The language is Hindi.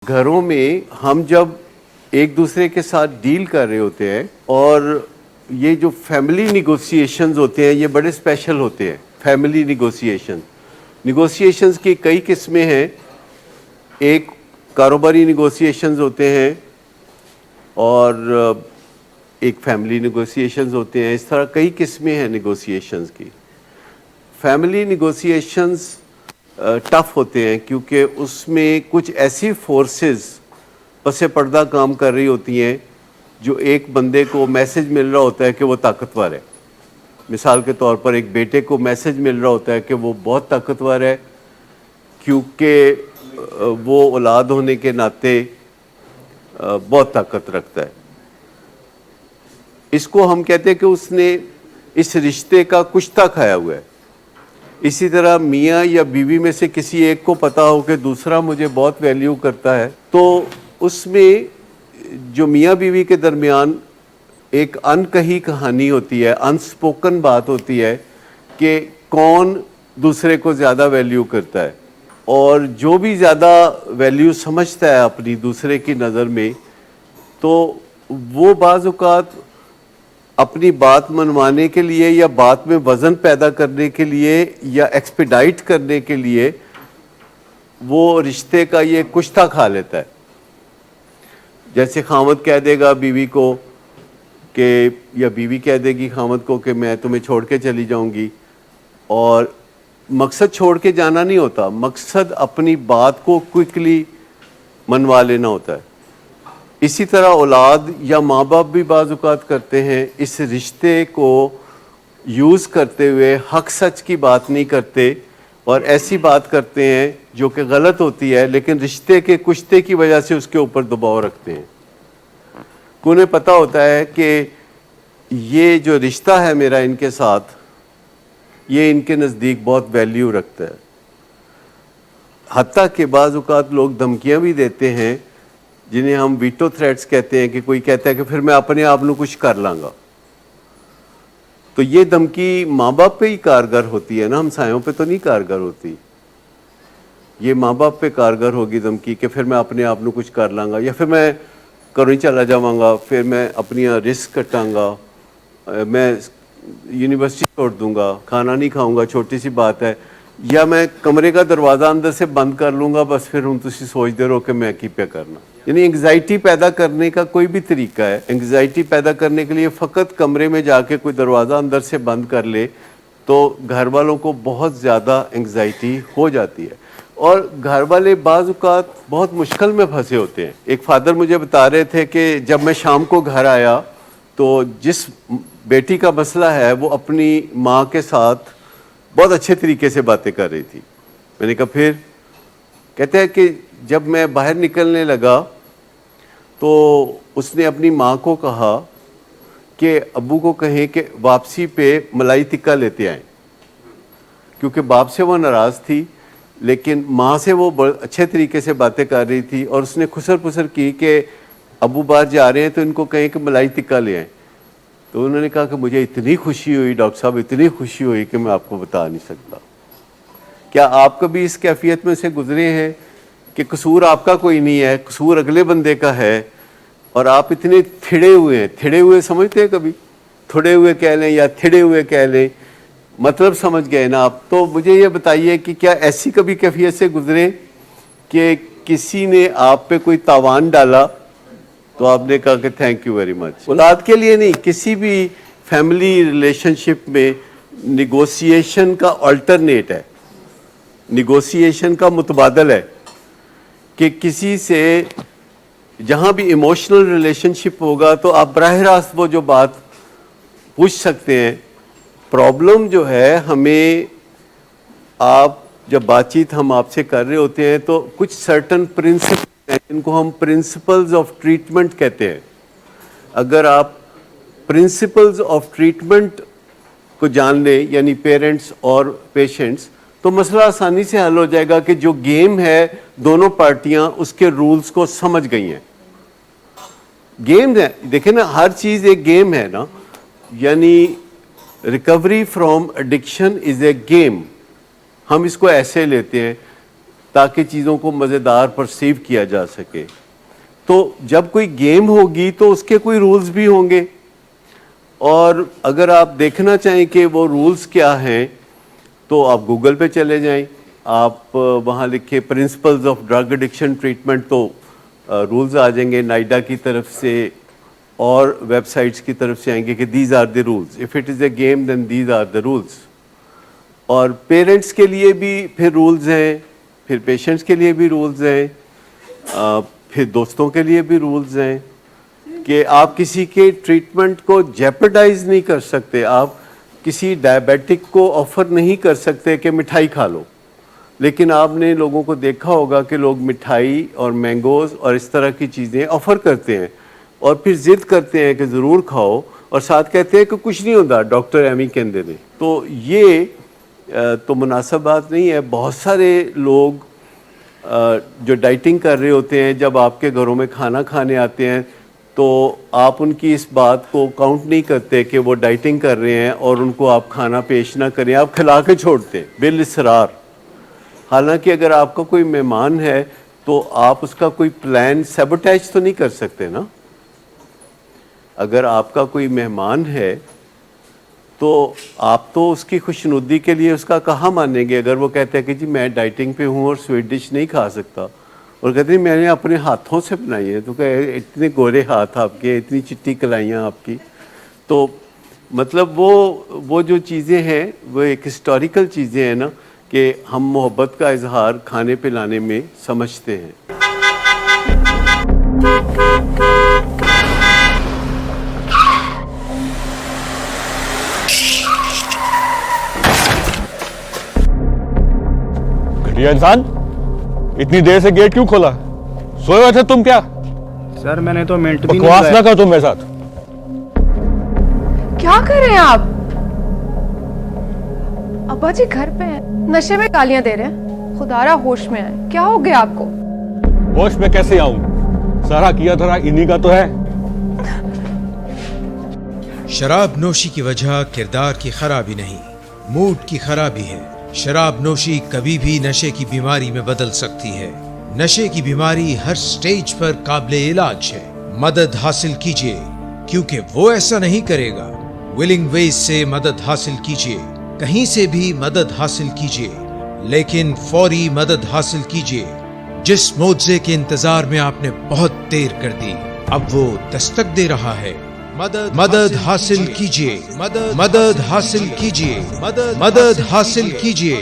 घरों में हम जब एक दूसरे के साथ डील कर रहे होते हैं और ये जो फैमिली निगोशिएशंस होते हैं ये बड़े स्पेशल होते हैं। फैमिली निगोशिएशंस की कई किस्में हैं। एक कारोबारी निगोशिएशंस होते हैं और एक फैमिली निगोशिएशंस होते हैं। इस तरह कई किस्में हैं निगोशिएशंस की। फैमिली निगोशिएशंस टफ होते हैं क्योंकि उसमें कुछ ऐसी फोर्सेस पसे पर्दा काम कर रही होती हैं जो एक बंदे को मैसेज मिल रहा होता है कि वो ताकतवर है। मिसाल के तौर पर एक बेटे को मैसेज मिल रहा होता है कि वो बहुत ताकतवर है क्योंकि वो औलाद होने के नाते बहुत ताकत रखता है। इसको हम कहते हैं कि उसने इस रिश्ते का कुश्ता खाया हुआ है। इसी तरह मियाँ या बीवी में से किसी एक को पता हो कि दूसरा मुझे बहुत वैल्यू करता है, तो उसमें जो मियाँ बीवी के दरमियान एक अनकही कहानी होती है, अनस्पोकन बात होती है कि कौन दूसरे को ज़्यादा वैल्यू करता है। और जो भी ज़्यादा वैल्यू समझता है अपनी दूसरे की नज़र में, तो वो बाज़ औक़ात अपनी बात मनवाने के लिए या बात में वज़न पैदा करने के लिए या एक्सपेडाइट करने के लिए वो रिश्ते का ये कुश्ता खा लेता है। जैसे खामद कह देगा बीवी को कि, या बीवी कह देगी खामद को कि मैं तुम्हें छोड़ के चली जाऊंगी, और मकसद छोड़ के जाना नहीं होता, मकसद अपनी बात को क्विकली मनवा लेना होता है। इसी तरह औलाद या माँ बाप भी बाज़ औक़ात करते हैं, इस रिश्ते को यूज़ करते हुए हक सच की बात नहीं करते और ऐसी बात करते हैं जो कि गलत होती है, लेकिन रिश्ते के कुश्ते की वजह से उसके ऊपर दबाव रखते हैं। उन्हें पता होता है कि ये जो रिश्ता है मेरा इनके साथ, ये इनके नज़दीक बहुत वैल्यू रखता है। हत्ता के बाज़ औक़ात लोग धमकियाँ भी देते हैं जिन्हें हम वीटो थ्रेट्स कहते हैं, कि कोई कहता है कि फिर मैं अपने आप को कुछ कर लांगा। तो ये धमकी माँ बाप पे ही कारगर होती है ना, हमसायों पे तो नहीं कारगर होती। ये माँ बाप पे कारगर होगी धमकी कि फिर मैं अपने आप को कुछ कर लांगा, या फिर मैं करों ही चला जावांगा, फिर मैं अपनी रिस्क कटांगा, मैं यूनिवर्सिटी छोड़ दूंगा, खाना नहीं खाऊंगा, छोटी सी बात है, या मैं कमरे का दरवाज़ा अंदर से बंद कर लूँगा, बस फिर हम तुम सोचते रहो कि मैं की पे करना। यानी एंग्जाइटी पैदा करने का कोई भी तरीका है। एंग्जाइटी पैदा करने के लिए फ़कत कमरे में जाके कोई दरवाज़ा अंदर से बंद कर ले तो घर वालों को बहुत ज़्यादा एंग्जाइटी हो जाती है, और घर वाले बाज़ औक़ात बहुत मुश्किल में फंसे होते हैं। एक फादर मुझे बता रहे थे कि जब मैं शाम को घर आया तो जिस बेटी का मसला है वो अपनी माँ के साथ बहुत अच्छे तरीके से बातें कर रही थी। मैंने कहा फिर? कहते हैं कि जब मैं बाहर निकलने लगा तो उसने अपनी माँ को कहा कि अब्बू को कहें कि वापसी पे मलाई टिक्का लेते आए, क्योंकि बाप से वो नाराज़ थी लेकिन माँ से वो अच्छे तरीके से बातें कर रही थी, और उसने खुसर पुसर की कि अब्बू बाहर जा रहे हैं तो इनको कहें कि मलाई टिक्का ले आएँ। तो उन्होंने कहा कि मुझे इतनी खुशी हुई डॉक्टर साहब, इतनी खुशी हुई कि मैं आपको बता नहीं सकता। क्या आप कभी इस कैफियत में से गुजरे हैं कि कसूर आपका कोई नहीं है, कसूर अगले बंदे का है, और आप इतने थिड़े हुए हैं? थिड़े हुए समझते हैं कभी? थोड़े हुए कह लें या थिड़े हुए कह लें, मतलब समझ गए ना आप। तो मुझे ये बताइए कि क्या ऐसी कभी कैफियत से गुजरे कि किसी ने आप पे कोई तावान डाला तो आपने कहा कि थैंक यू वेरी मच? औलाद के लिए नहीं, किसी भी फैमिली रिलेशनशिप में निगोशिएशन का अल्टरनेट है, निगोशिएशन का मुतबादल है कि किसी से जहाँ भी इमोशनल रिलेशनशिप होगा तो आप बराह रास्त वो जो बात पूछ सकते हैं। प्रॉब्लम जो है, हमें आप जब बातचीत हम आपसे कर रहे होते हैं तो कुछ सर्टन प्रिंसिपल हैं जिनको हम प्रिंसिपल्स ऑफ ट्रीटमेंट कहते हैं। अगर आप प्रिंसिपल्स ऑफ ट्रीटमेंट को जान लें, यानी पेरेंट्स और पेशेंट्स, तो मसला आसानी से हल हो जाएगा कि जो गेम है दोनों पार्टियां उसके रूल्स को समझ गई हैं। गेम है, देखें ना, हर चीज़ एक गेम है ना। यानी recovery from addiction is a game, हम इसको ऐसे लेते हैं। ताकि चीज़ों को मज़ेदार परसीव किया जा सके। तो जब कोई गेम होगी तो उसके कोई रूल्स भी होंगे, और अगर आप देखना चाहें कि वो रूल्स क्या हैं तो आप गूगल पे चले जाएं, आप वहाँ लिखे principles of drug addiction treatment, तो रूल्स आ जाएंगे नाइडा की तरफ से और वेबसाइट्स की तरफ से आएंगे कि these are the rules, if it is a game then these are the rules. और पेरेंट्स के लिए भी फिर रूल्स हैं, फिर पेशेंट्स के लिए भी रूल्स हैं, फिर दोस्तों के लिए भी रूल्स हैं कि आप किसी के ट्रीटमेंट को जेपरडाइज नहीं कर सकते। आप किसी डायबिटिक को ऑफ़र नहीं कर सकते कि मिठाई खा लो, लेकिन आपने लोगों को देखा होगा कि लोग मिठाई और मैंगोज़ और इस तरह की चीज़ें ऑफ़र करते हैं और फिर ज़िद करते हैं कि ज़रूर खाओ, और साथ कहते हैं कि कुछ नहीं होता, डॉक्टर एमी कहते हैं। तो ये तो मुनासिब बात नहीं है। बहुत सारे लोग जो डाइटिंग कर रहे होते हैं, जब आपके घरों में खाना खाने आते हैं तो आप उनकी इस बात को काउंट नहीं करते कि वो डाइटिंग कर रहे हैं और उनको आप खाना पेश ना करें, आप खिला के छोड़ते हैं बिल इसरार। हालांकि अगर आपका कोई मेहमान है तो आप उसका कोई प्लान सैबोटेज तो नहीं कर सकते ना। अगर आपका कोई मेहमान है तो आप तो उसकी खुशनुदी के लिए उसका कहाँ मानेंगे। अगर वो कहते हैं कि जी मैं डाइटिंग पे हूँ और स्वीट डिश नहीं खा सकता, और कहते हैं मैंने अपने हाथों से बनाई है, तो कहे इतने गोरे हाथ आपके, इतनी चिट्टी कलाइयाँ आपकी। तो मतलब वो जो चीज़ें हैं वो एक हिस्टोरिकल चीज़ें हैं ना, कि हम मोहब्बत का इजहार खाने पिलाने में समझते हैं। घटिया इंसान, इतनी देर से गेट क्यों खोला? सोए हुए थे तुम क्या? सर मैंने तो मिनट भी बकवास ना करो तुम मेरे साथ। क्या कर रहे हैं आप? अब्बा जी घर पे हैं, नशे में गालियां दे रहे हैं। खुदारा होश में आए, क्या हो गया आपको? होश में कैसे आऊं? सारा किया धरा इन्हीं का तो है। शराब नोशी की वजह किरदार की खराबी नहीं, मूड की खराबी है। शराब नोशी कभी भी नशे की बीमारी में बदल सकती है। नशे की बीमारी हर स्टेज पर काबिले इलाज है। मदद हासिल कीजिए, क्योंकि वो ऐसा नहीं करेगा। विलिंग वेज से मदद हासिल कीजिए, कहीं से भी मदद हासिल कीजिए, लेकिन फौरी मदद हासिल कीजिए। जिस मुआवजे के इंतजार में आपने बहुत देर कर दी, अब वो दस्तक दे रहा है। मदद हासिल कीजिए, मदद हासिल कीजिए, मदद हासिल कीजिए।